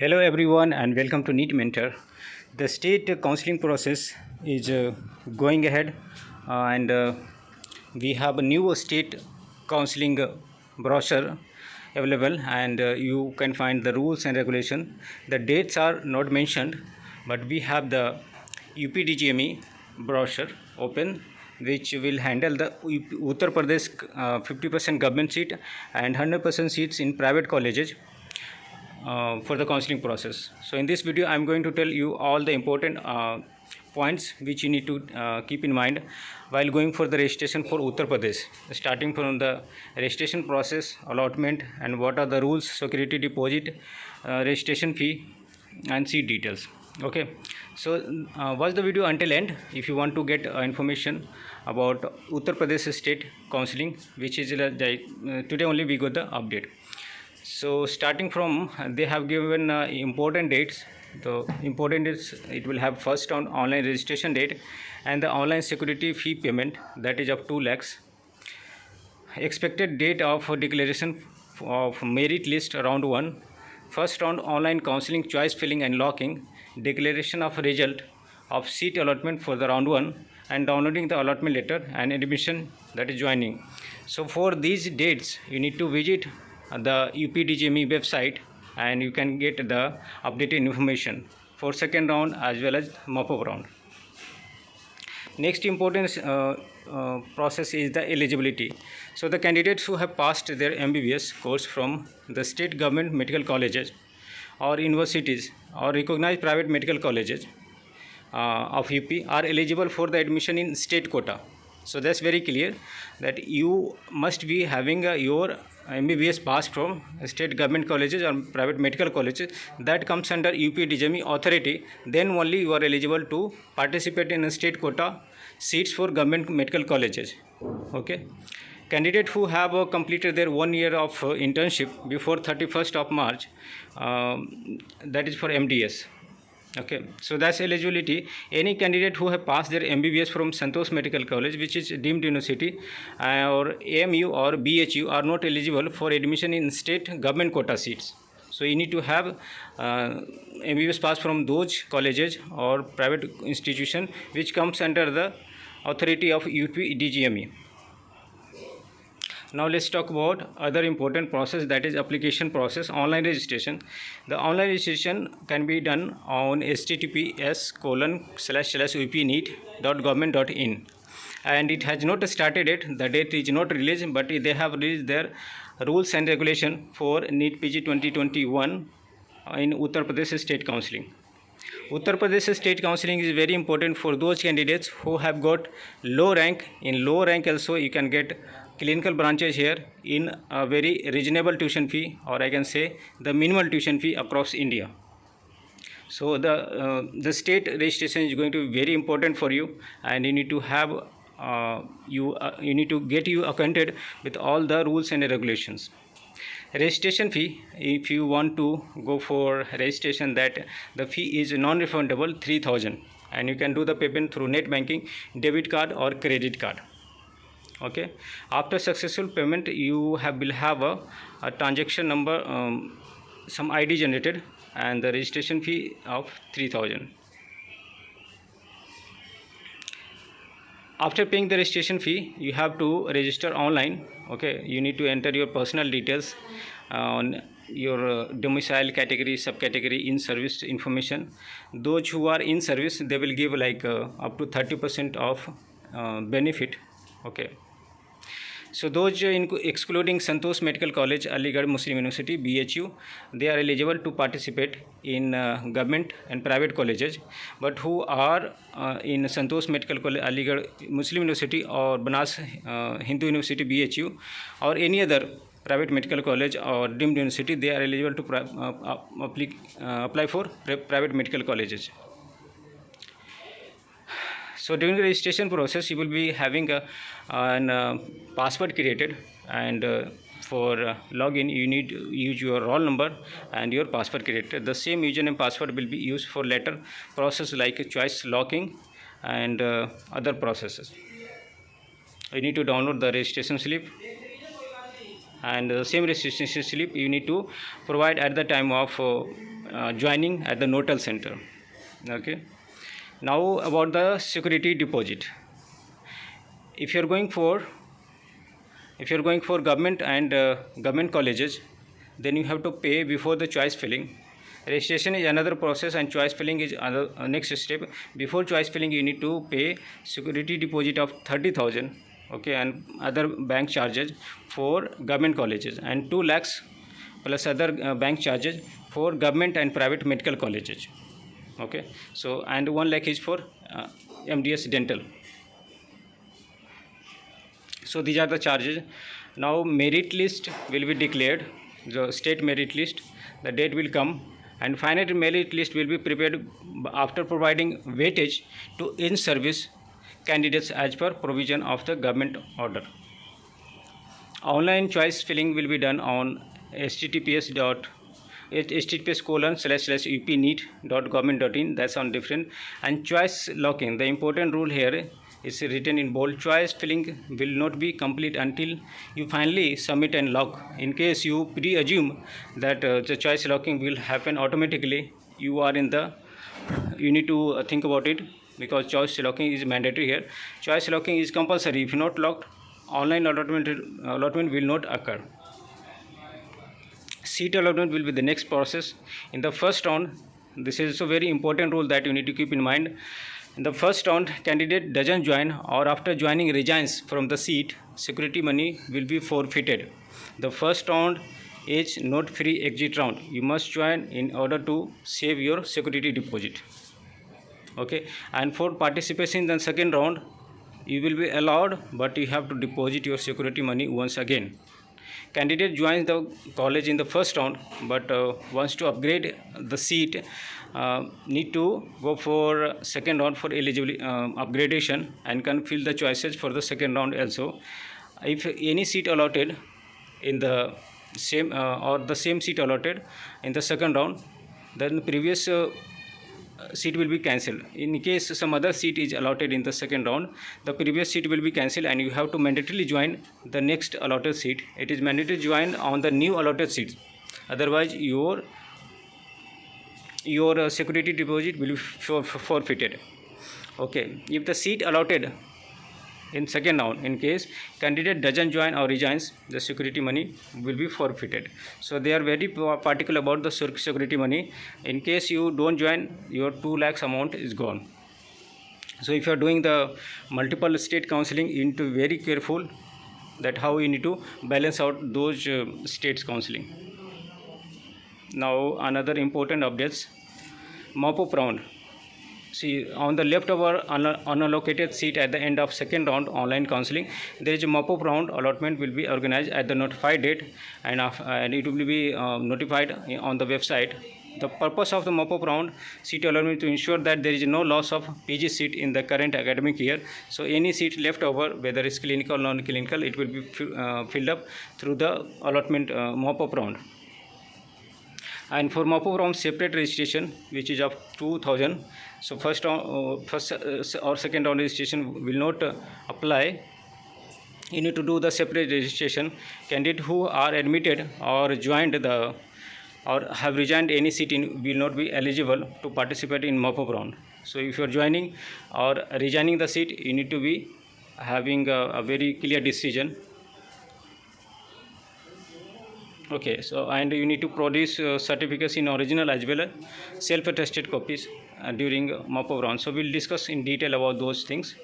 Hello everyone and welcome to NEET Mentor. The state counseling process is going ahead and we have a new state counseling brochure available and you can find the rules and regulation. The dates are not mentioned, but we have the UPDGME brochure open, which will handle the Uttar Pradesh 50% government seat and 100% seats in private colleges for the counseling process. So in this video I am going to tell you all the important points which you need to keep in mind while going for the registration for Uttar Pradesh, starting from the registration process, allotment, and what are the rules, security deposit, registration fee, and seat details. Okay, so watch the video until end if you want to get information about Uttar Pradesh state counseling, which is today only we got the update. So starting from, they have given important dates. The important is it will have first on online registration date and the online security fee payment, that is of 2 lakhs. Expected date of declaration of merit list round 1, first round online counseling choice filling and locking, declaration of result of seat allotment for the round 1, and downloading the allotment letter and admission, that is joining. So for these dates you need to visit the UPDGME website and you can get the updated information for second round as well as mop-up round. Next important process is the eligibility. So the candidates who have passed their MBBS course from the state government medical colleges or universities or recognized private medical colleges of UP are eligible for the admission in state quota. So that's very clear that you must be having your MBBS passed from state government colleges or private medical colleges that comes under UPDGME authority. Then only you are eligible to participate in a state quota seats for government medical colleges. Okay. Candidate who have completed their 1 year of internship before 31st of March, that is for MDS. Okay, so that's eligibility. Any candidate who have passed their MBBS from Santosh Medical College, which is deemed university, or AMU or BHU, are not eligible for admission in state government quota seats. So you need to have MBBS pass from those colleges or private institution which comes under the authority of UPDGME. Now let's talk about other important process, that is application process, online registration. The online registration can be done on https://upneet.government.in and it has not started yet. The date is not released, but they have released their rules and regulation for NEET PG 2021 in Uttar Pradesh State Counseling. Uttar Pradesh State Counseling is very important for those candidates who have got low rank. In low rank also you can get clinical branches here in a very reasonable tuition fee, or I can say the minimal tuition fee across India. So the state registration is going to be very important for you, and you need to have you need to get you acquainted with all the rules and regulations. Registration fee, if you want to go for registration, that the fee is non-refundable 3,000 and you can do the payment through net banking, debit card or credit card. Okay, after successful payment you will have a transaction number, some ID generated, and the registration fee of 3,000. After paying the registration fee you have to register online. Okay, you need to enter your personal details on your domicile, category, subcategory, in service information. Those who are in service, they will give like up to 30% of benefit. Okay, so those excluding Santosh Medical College, Aligarh Muslim University, BHU, they are eligible to participate in government and private colleges, but who are in Santosh Medical College, Aligarh Muslim University, or Banas Hindu University, BHU, or any other private medical college or deemed university, they are eligible to apply for private medical colleges. So during the registration process you will be having a password created, and for login you need to use your roll number and your password created. The same username password will be used for later process like choice locking and other processes. You need to download the registration slip and the same registration slip you need to provide at the time of joining at the Notal center. Okay, now about the security deposit. If you are going for government and government colleges, then you have to pay before the choice filling. Registration is another process and choice filling is another next step. Before choice filling you need to pay security deposit of 30,000, okay, and other bank charges for government colleges, and 2 lakhs plus other bank charges for government and private medical colleges. Okay, so and 1 lakh is for MDS dental. So these are the charges. Now merit list will be declared, the state merit list. The date will come, and final merit list will be prepared after providing weightage to in-service candidates as per provision of the government order. Online choice filling will be done on https://upneet.government.in. That's on different. And choice locking, the important rule here is written in bold. Choice filling will not be complete until you finally submit and lock. In case you pre-assume that the choice locking will happen automatically, you need to think about it, because choice locking is mandatory here. Choice locking is compulsory. If not locked, online allotment will not occur. Seat allotment will be the next process. In the first round, this is also very important rule that you need to keep in mind. In the first round, candidate doesn't join or after joining resigns from the seat, security money will be forfeited. The first round is not free exit round. You must join in order to save your security deposit. Okay, and for participation in the second round, you will be allowed, but you have to deposit your security money once again. Candidate joins the college in the first round, but wants to upgrade the seat, need to go for second round for eligibility upgradation, and can fill the choices for the second round also. If any seat allotted in the same or the same seat allotted in the second round, then previous seat will be cancelled. In case some other seat is allotted in the second round, the previous seat will be cancelled, and you have to mandatorily join the next allotted seat. It is mandatory to join on the new allotted seat, otherwise your security deposit will be forfeited. Okay, if the seat allotted in second round, in case candidate doesn't join or resigns, the security money will be forfeited. So they are very particular about the security money. In case you don't join, your 2 lakhs amount is gone. So if you are doing the multiple state counseling, you need to be very careful that how you need to balance out those states counseling. Now another important updates, mop-up round. See, on the leftover unallocated seat at the end of second round online counseling, there is a mop-up round allotment will be organized at the notified date, and it will be notified on the website. The purpose of the mop-up round seat allotment to ensure that there is no loss of PG seat in the current academic year. So any seat left over, whether it's clinical or non-clinical, it will be filled up through the allotment mop-up round. And for mop-up round separate registration, which is of 2,000. So first or second round registration will not apply. You need to do the separate registration. Candidates who are admitted or joined the or have resigned any seat in will not be eligible to participate in mop-up round. So if you are joining or resigning the seat, you need to be having a very clear decision. Okay, so and you need to produce certificates in original as well as self-attested copies during mop-up round. So we'll discuss in detail about those things.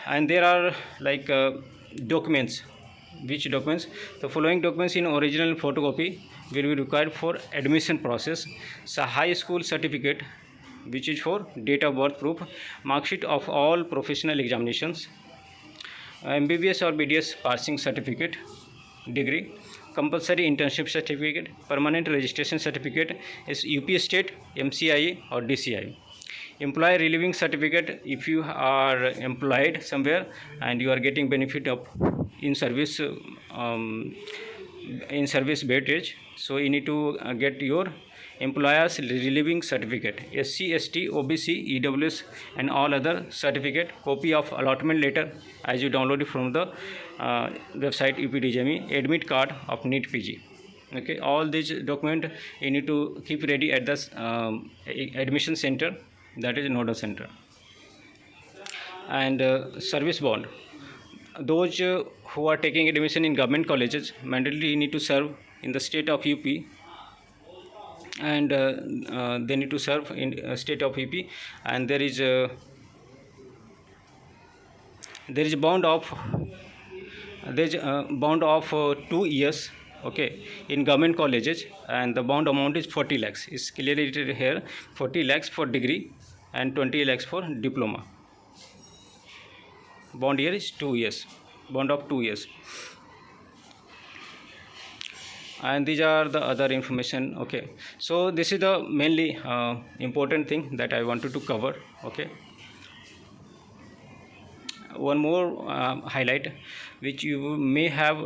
And there are like documents. Which documents? The following documents in original photocopy will be required for admission process. So high school certificate, which is for date of birth proof, mark sheet of all professional examinations, MBBS or BDS passing certificate, degree, compulsory internship certificate, permanent registration certificate is UP State, MCIE or DCI. Employee relieving certificate, if you are employed somewhere and you are getting benefit of in service weightage, so you need to get your employers relieving certificate, SC, ST, OBC, EWS and all other certificate, copy of allotment letter as you download it from the website UPDJME, admit card of NEET PG. Okay, all these document you need to keep ready at the admission center, that is nodal center. And service bond, those who are taking admission in government colleges mandatorily need to serve in the state of UP, and they need to serve in state of UP, and there is a bond of 2 years, okay, in government colleges, and the bond amount is 40 lakhs. Is clearly written here, 40 lakhs for degree and 20 lakhs for diploma. Bond here is 2 years, bond of 2 years. And these are the other information. Okay, so this is the mainly important thing that I wanted to cover. Okay, one more highlight which you may have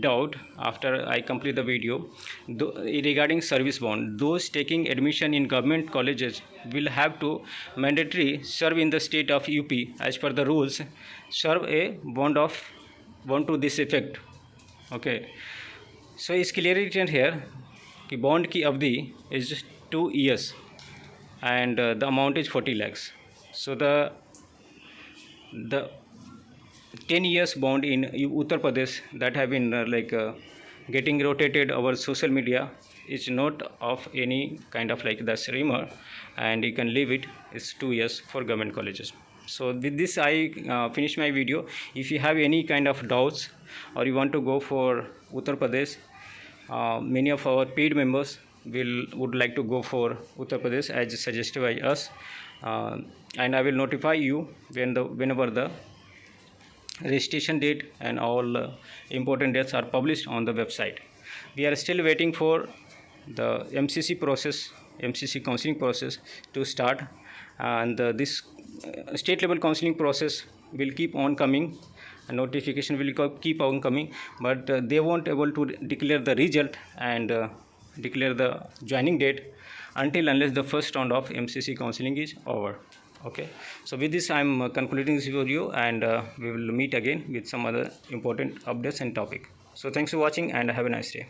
doubt after I complete the video regarding service bond. Those taking admission in government colleges will have to mandatory serve in the state of UP as per the rules, serve a bond to this effect. Okay, so it's clearly written here कि bond की अवधि is 2 years and the amount is 40 lakhs. So the 10 years bond in Uttar Pradesh that have been getting rotated over social media is not of any kind of like the rumor, and you can leave it. It's 2 years for government colleges. So with this I finish my video. If you have any kind of doubts or you want to go for Uttar Pradesh, many of our paid members would like to go for Uttar Pradesh as suggested by us, and I will notify you whenever the registration date and all important dates are published on the website. We are still waiting for the MCC counseling process to start, and this state level counseling process will keep on coming, and notification will keep on coming, but they won't able to declare the result and declare the joining date unless the first round of MCC counseling is over. Okay, so with this I am concluding this video, and we will meet again with some other important updates and topic. So thanks for watching and have a nice day.